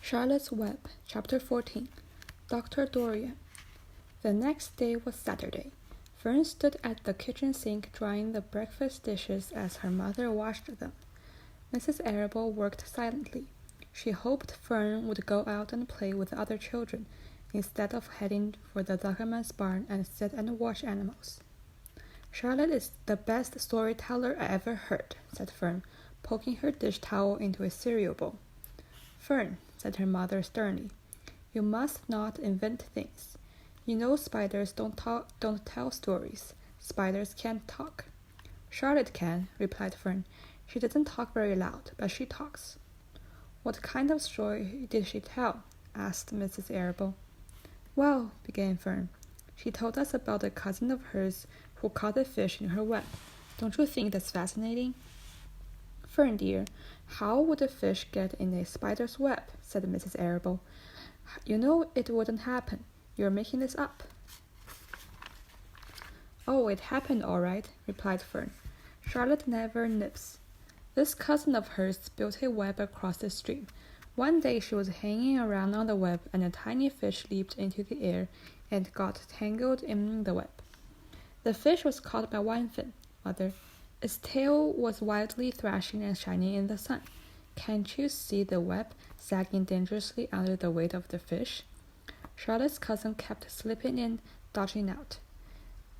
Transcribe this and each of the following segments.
Charlotte's Web, Chapter 14. Dr. Dorian. The next day was Saturday. Fern stood at the kitchen sink drying the breakfast dishes as her mother washed them. Mrs. Arable worked silently. She hoped Fern would go out and play with the other children, instead of heading for the Zuckerman's barn and sit and watch animals. Charlotte is the best storyteller I ever heard, said Fern, poking her dish towel into a cereal bowl. Fern, said her mother sternly, you must not invent things. You know spiders don't tell stories. Spiders can't talk. Charlotte can, replied Fern. She doesn't talk very loud, but she talks. What kind of story did she tell? Asked Mrs. Arable. Well, began Fern, she told us about a cousin of hers who caught a fish in her web. Don't you think that's fascinating? Fern, dear, how would a fish get in a spider's web? Said Mrs. Arable. You know it wouldn't happen. You're making this up. Oh, it happened all right, replied Fern. Charlotte never nips. This cousin of hers built a web across the stream. One day she was hanging around on the web and a tiny fish leaped into the air and got tangled in the web. The fish was caught by one fin, Mother. Its tail was wildly thrashing and shining in the sun. Can't you see the web sagging dangerously under the weight of the fish? Charlotte's cousin kept slipping in, dodging out,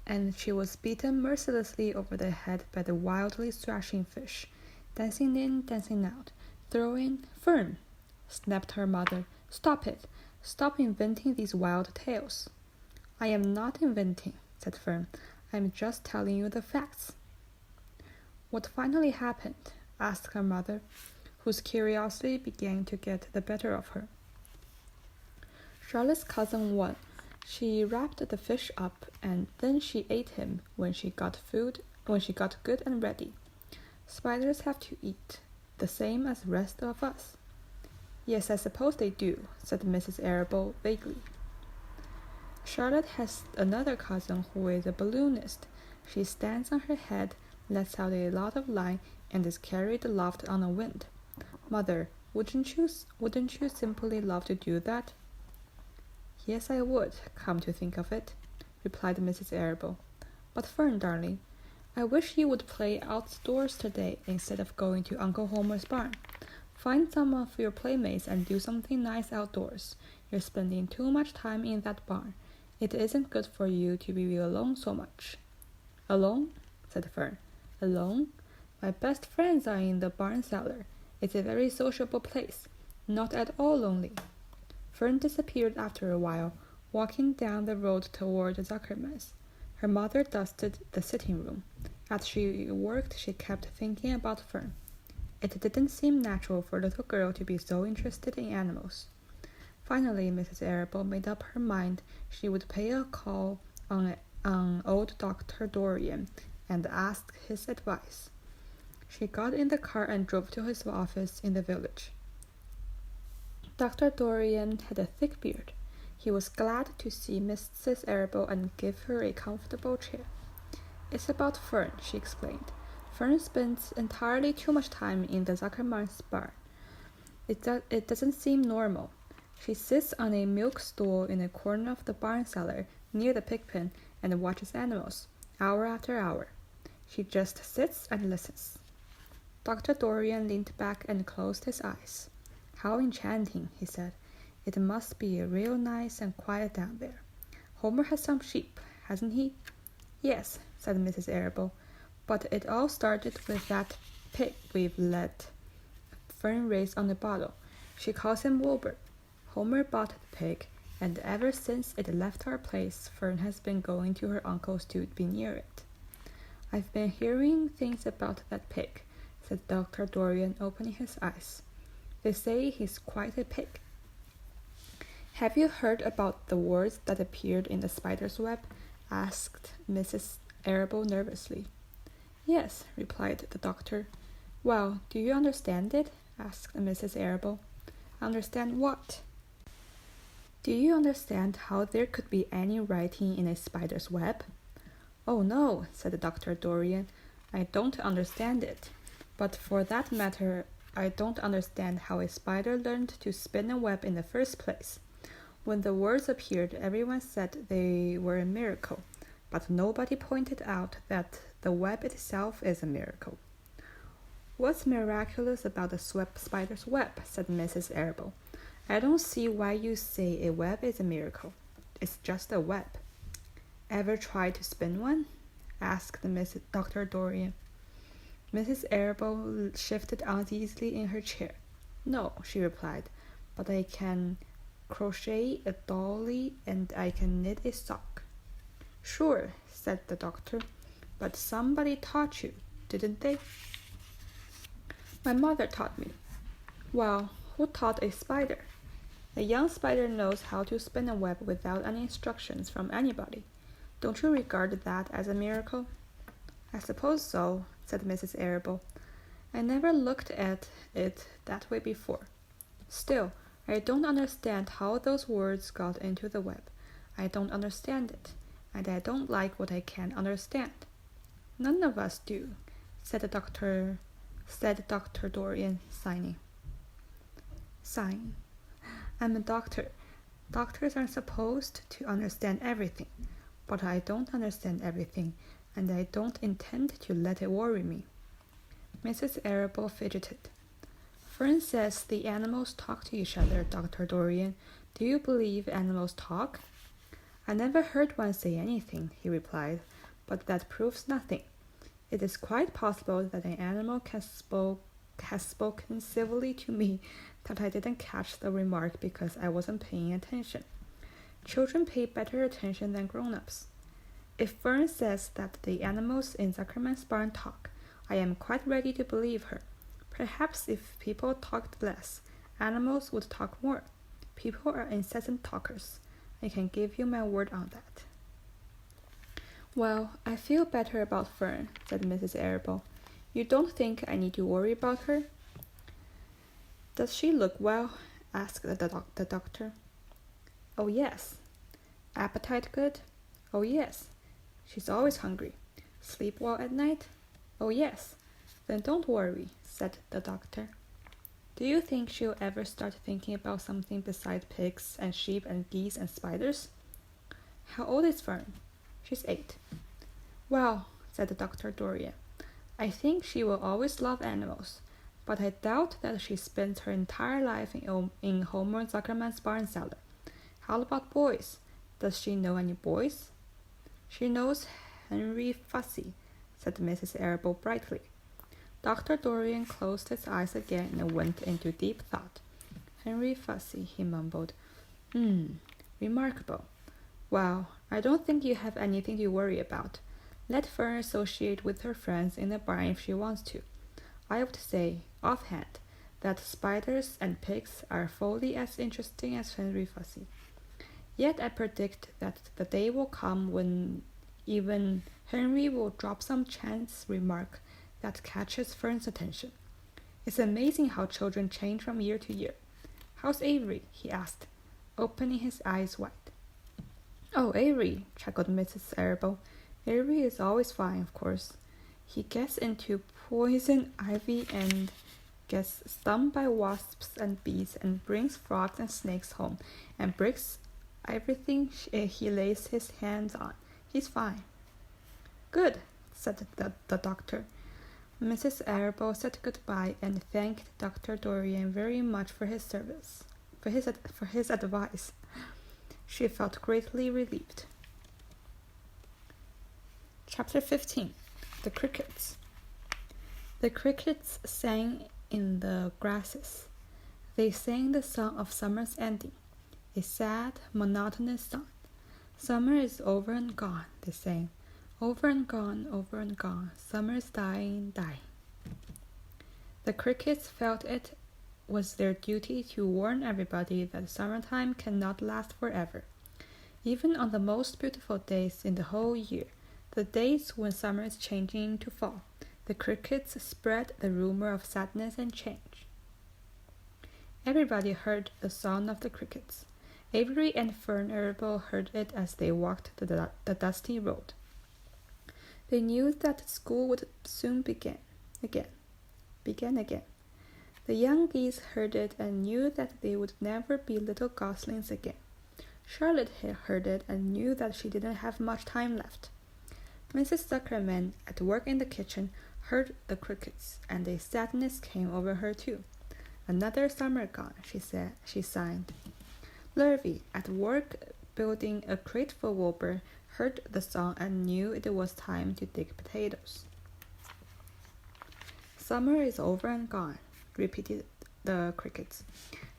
and she was beaten mercilessly over the head by the wildly thrashing fish, dancing in, dancing out, throwing. Fern, snapped her mother. Stop it. Stop inventing these wild tales. I am not inventing, said Fern. I am just telling you the facts. What finally happened? Asked her mother, whose curiosity began to get the better of her. Charlotte's cousin won. She wrapped the fish up, and then she ate him when she got good and ready. Spiders have to eat, the same as the rest of us. Yes, I suppose they do, said Mrs. Arable vaguely. Charlotte has another cousin who is a balloonist. She stands on her head, lets out a lot of line, and is carried aloft on the wind. Mother, wouldn't you simply love to do that? Yes, I would, come to think of it, replied Mrs. Arable. But Fern, darling, I wish you would play outdoors today instead of going to Uncle Homer's barn. Find some of your playmates and do something nice outdoors. You're spending too much time in that barn. It isn't good for you to be alone so much. Alone? Said Fern. Alone? My best friends are in the barn cellar. It's a very sociable place, not at all lonely. Fern disappeared after a while, walking down the road toward the Zuckermans. Her mother dusted the sitting room. As she worked, she kept thinking about Fern. It didn't seem natural for a little girl to be so interested in animals. Finally, Mrs. Arable made up her mind she would pay a call on old Dr. Dorian and ask his advice. She got in the car and drove to his office in the village. Dr. Dorian had a thick beard. He was glad to see Mrs. Arable and gave her a comfortable chair. It's about Fern, she explained. Fern spends entirely too much time in the Zuckerman's barn. It doesn't seem normal. She sits on a milk stool in a corner of the barn cellar near the pig pen and watches animals, hour after hour. She just sits and listens. Dr. Dorian leaned back and closed his eyes. How enchanting, he said. It must be real nice and quiet down there. Homer has some sheep, hasn't he? Yes, said Mrs. Arable, but it all started with that pig we've let Fern raise on the bottle. She calls him Wilbur. Homer bought the pig, and ever since it left our place, Fern has been going to her uncle's to be near it. I've been hearing things about that pig, said Dr. Dorian, opening his eyes. They say he's quite a pig. Have you heard about the words that appeared in the spider's web? Asked Mrs. Arable nervously. Yes, replied the doctor. Well, do you understand it? Asked Mrs. Arable. Understand what? Do you understand how there could be any writing in a spider's web? Oh no, said Dr. Dorian. I don't understand it. But for that matter, I don't understand how a spider learned to spin a web in the first place. When the words appeared, everyone said they were a miracle, but nobody pointed out that the web itself is a miracle. What's miraculous about the spider's web? Said Mrs. Arable. I don't see why you say a web is a miracle. It's just a web. Ever tried to spin one? Asked Dr. Dorian. Mrs. Arable shifted uneasily in her chair. No, she replied, but I can crochet a dolly and I can knit a sock. Sure, said the doctor, but somebody taught you, didn't they? My mother taught me. Well, who taught a spider? A young spider knows how to spin a web without any instructions from anybody. Don't you regard that as a miracle? I suppose so, said Mrs. Arable. I never looked at it that way before. Still, I don't understand how those words got into the web. I don't understand it, and I don't like what I can't understand. None of us do, said Dr. Dorian, sighing. I'm a doctor. Doctors are supposed to understand everything, but I don't understand everything, and I don't intend to let it worry me. Mrs. Arable fidgeted. Fern says the animals talk to each other, Dr. Dorian. Do you believe animals talk? I never heard one say anything, he replied, but that proves nothing. It is quite possible that an animal has spoken civilly to me, that I didn't catch the remark because I wasn't paying attention. Children pay better attention than grown-ups. If Fern says that the animals in Zuckerman's barn talk, I am quite ready to believe her. Perhaps if people talked less, animals would talk more. People are incessant talkers. I can give you my word on that. Well, I feel better about Fern, said Mrs. Arable. You don't think I need to worry about her? Does she look well? Asked the doctor. Oh, yes. Appetite good? Oh, yes. She's always hungry. Sleep well at night? Oh, yes. Then don't worry, said the doctor. Do you think she'll ever start thinking about something besides pigs and sheep and geese and spiders? How old is Fern? She's 8. Well, said Dr. Dorian, I think she will always love animals, but I doubt that she spends her entire life in Homer Zuckerman's barn cellar. How about boys? Does she know any boys? She knows Henry Fussy, said Mrs. Arable brightly. Dr. Dorian closed his eyes again and went into deep thought. Henry Fussy, he mumbled. Remarkable. Well, I don't think you have anything to worry about. Let Fern associate with her friends in the barn if she wants to. I would say, offhand, that spiders and pigs are fully as interesting as Henry Fussy. Yet I predict that the day will come when even Henry will drop some chance remark that catches Fern's attention. It's amazing how children change from year to year. How's Avery? He asked, opening his eyes wide. Oh, Avery, chuckled Mrs. Arable. Avery is always fine, of course. He gets into poison ivy and gets stung by wasps and bees and brings frogs and snakes home and breaks everything he lays his hands on. He's fine. Good, said the doctor. Mrs. Arable said goodbye and thanked Dr. Dorian very much for his advice. She felt greatly relieved. Chapter 15. The Crickets. The crickets sang in the grasses. They sang the song of summer's ending, a sad, monotonous song. Summer is over and gone, they sang. Over and gone, summer is dying. The crickets felt it was their duty to warn everybody that summertime cannot last forever. Even on the most beautiful days in the whole year, the days when summer is changing to fall, the crickets spread the rumor of sadness and change. Everybody heard the song of the crickets. Avery and Fern Arable heard it as they walked the dusty road. They knew that school would soon begin again. The young geese heard it and knew that they would never be little goslings again. Charlotte heard it and knew that she didn't have much time left. Mrs. Zuckerman, at work in the kitchen, heard the crickets, and a sadness came over her too. Another summer gone, she sighed. Lurvy, at work building a crate for Wilbur, heard the song and knew it was time to dig potatoes. Summer is over and gone, repeated the crickets.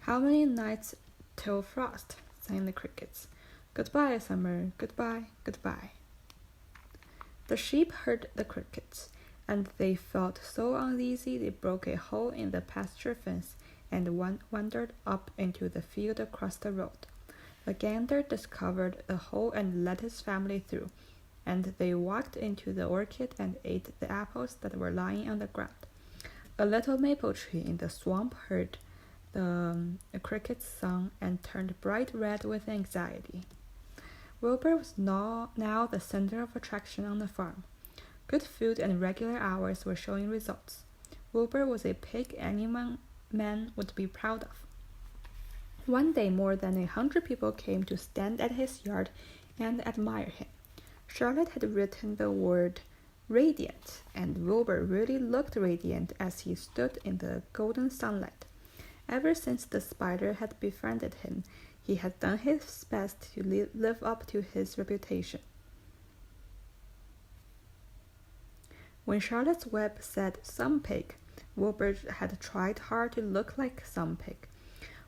How many nights till frost, sang the crickets. Goodbye, summer, goodbye, goodbye. The sheep heard the crickets, and they felt so uneasy they broke a hole in the pasture fence and wandered up into the field across the road. The gander discovered the hole and let his family through, and they walked into the orchard and ate the apples that were lying on the ground. A little maple tree in the swamp heard the cricket's song and turned bright red with anxiety. Wilbur was now the center of attraction on the farm. Good food and regular hours were showing results. Wilbur was a pig any man would be proud of. One day more than 100 people came to stand at his yard and admire him. Charlotte had written the word radiant, and Wilbur really looked radiant as he stood in the golden sunlight. Ever since the spider had befriended him, he had done his best to live up to his reputation. When Charlotte's Web said some pig, Wilbur had tried hard to look like some pig.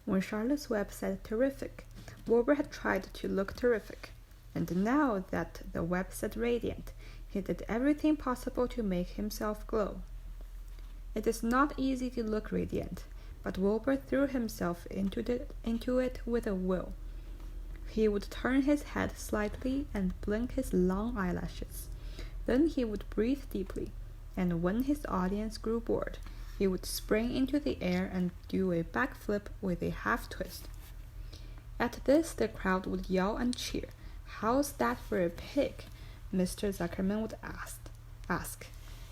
When Charlotte's Web said terrific, Wilbur had tried to look terrific. And now that the web said radiant, he did everything possible to make himself glow. It is not easy to look radiant, but Wilbur threw himself into it with a will. He would turn his head slightly and blink his long eyelashes. Then he would breathe deeply, and when his audience grew bored, he would spring into the air and do a backflip with a half twist. At this, the crowd would yell and cheer. "How's that for a pig?" Mr. Zuckerman would ask,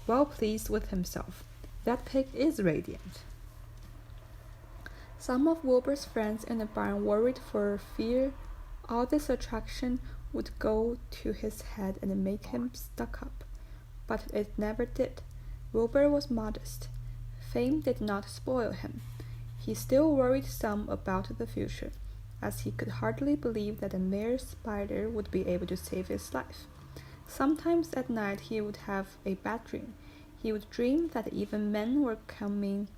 well pleased with himself. "That pig is radiant." Some of Wilbur's friends in the barn worried for fear all this attraction would go to his head and make him stuck up. But it never did. Wilbur was modest. Fame did not spoil him. He still worried some about the future, as he could hardly believe that a mere spider would be able to save his life. Sometimes at night he would have a bad dream. He would dream that men were coming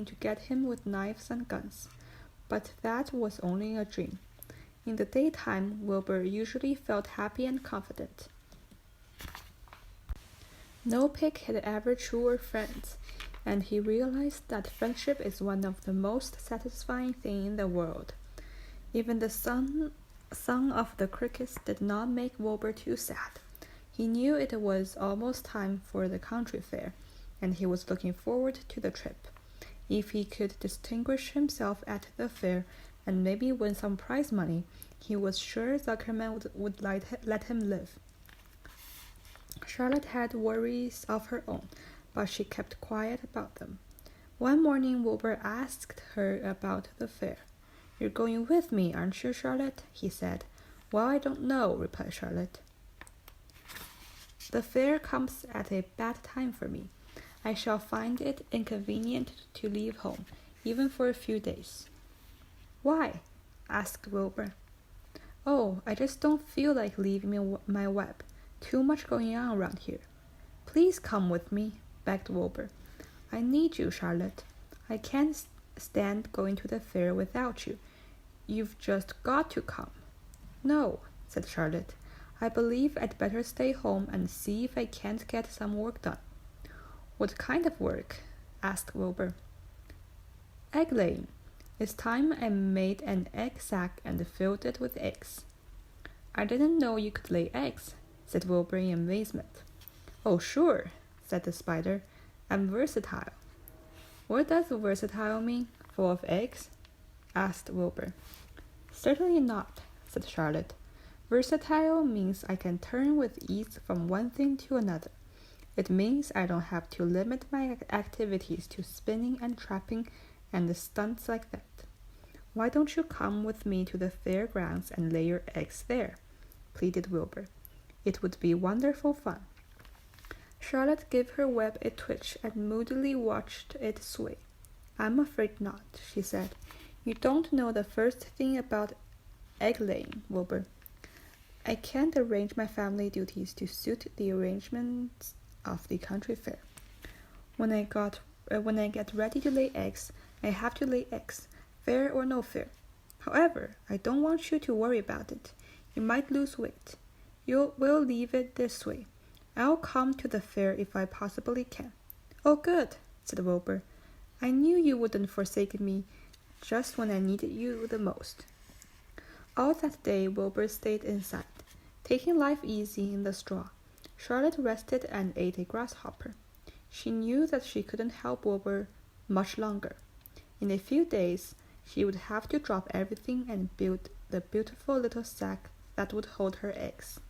to get him with knives and guns. But that was only a dream. In the daytime, Wilbur usually felt happy and confident. No pig had ever truer friends, and he realized that friendship is one of the most satisfying things in the world. Even the song of the crickets did not make Wilbur too sad. He knew it was almost time for the country fair, and he was looking forward to the trip. If he could distinguish himself at the fair and maybe win some prize money, he was sure Zuckerman would let him live. Charlotte had worries of her own, but she kept quiet about them. One morning Wilbur asked her about the fair. "You're going with me, aren't you, Charlotte?" he said. "Well, I don't know," replied Charlotte. "The fair comes at a bad time for me. I shall find it inconvenient to leave home, even for a few days." "Why?" asked Wilbur. "Oh, I just don't feel like leaving my web. Too much going on around here." "Please come with me," begged Wilbur. "I need you, Charlotte. I can't stand going to the fair without you. You've just got to come." "No," said Charlotte. "I believe I'd better stay home and see if I can't get some work done." "What kind of work?" asked Wilbur. "Egg laying. It's time I made an egg sack and filled it with eggs." "I didn't know you could lay eggs," said Wilbur in amazement. "Oh, sure," said the spider. "I'm versatile." "What does versatile mean? Full of eggs?" asked Wilbur. "Certainly not," said Charlotte. "Versatile means I can turn with ease from one thing to another. It means I don't have to limit my activities to spinning and trapping and stunts like that. Why don't you come with me to the fairgrounds and lay your eggs there? Pleaded Wilbur. It would be wonderful fun. Charlotte gave her web a twitch and moodily watched it sway. I'm afraid not, she said. You don't know the first thing about egg-laying, Wilbur. I can't arrange my family duties to suit the arrangements of the country fair. When I get ready to lay eggs, I have to lay eggs, fair or no fair. However, I don't want you to worry about it. You might lose weight. We'll leave it this way. I'll come to the fair if I possibly can. Oh, good, said Wilbur. I knew you wouldn't forsake me just when I needed you the most. All that day Wilbur stayed inside, taking life easy in the straw. Charlotte rested and ate a grasshopper. She knew that she couldn't help Wilbur much longer. In a few days, she would have to drop everything and build the beautiful little sack that would hold her eggs.